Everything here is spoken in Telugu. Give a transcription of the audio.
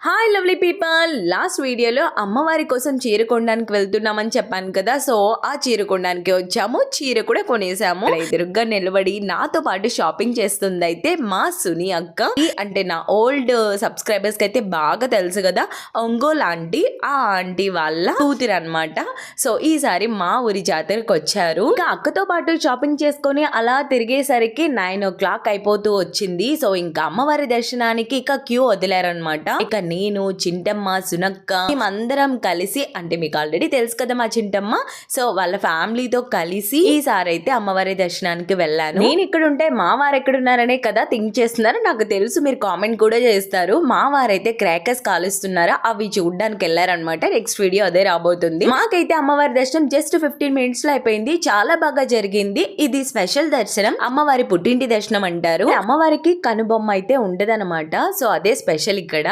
హాయ్ లవ్లీ పీపుల్, లాస్ట్ వీడియోలో అమ్మవారి కోసం చీర కొనడానికి వెళ్తున్నామని చెప్పాను కదా. సో ఆ చీర కొనడానికి వచ్చాము, చీర కూడా కొనేసాము. ఎదురుగ్గా నిలబడి నాతో పాటు షాపింగ్ చేస్తుంది అయితే మా సుని అక్క. అంటే నా ఓల్డ్ సబ్స్క్రైబర్స్ కి అయితే బాగా తెలుసు కదా, ఒంగోలు ఆంటీ. ఆ ఆంటీ వాళ్ళ కూతురు అనమాట. సో ఈసారి మా ఊరి జాతరకు వచ్చారు. ఇంకా అక్కతో పాటు షాపింగ్ చేసుకొని అలా తిరిగేసరికి 9 o'clock అయిపోతూ వచ్చింది. సో ఇంకా అమ్మవారి దర్శనానికి ఇక క్యూ వదిలారనమాట. ఇక నేను, చింటమ్మ, సునక్క మేమందరం కలిసి, అంటే మీకు ఆల్రెడీ తెలుసు కదా మా చింటమ్మ, సో వాళ్ళ ఫ్యామిలీతో కలిసి ఈసారి అయితే అమ్మవారి దర్శనానికి వెళ్ళాను. నేను ఇక్కడ ఉంటే మా వారు ఎక్కడున్నారనే కదా థింక్ చేస్తున్నారు. నాకు తెలుసు, మీరు కామెంట్ కూడా చేస్తారు. మా వారైతే క్రాకర్స్ కాలుస్తున్నారా అవి చూడడానికి వెళ్ళారనమాట. నెక్స్ట్ వీడియో అదే రాబోతుంది. మాకైతే అమ్మవారి దర్శనం జస్ట్ 15 minutes లో అయిపోయింది. చాలా బాగా జరిగింది. ఇది స్పెషల్ దర్శనం, అమ్మవారి పుట్టింటి దర్శనం అంటారు. అమ్మవారికి కనుబొమ్మ అయితే ఉండదన్నమాట. సో అదే స్పెషల్ ఇక్కడ.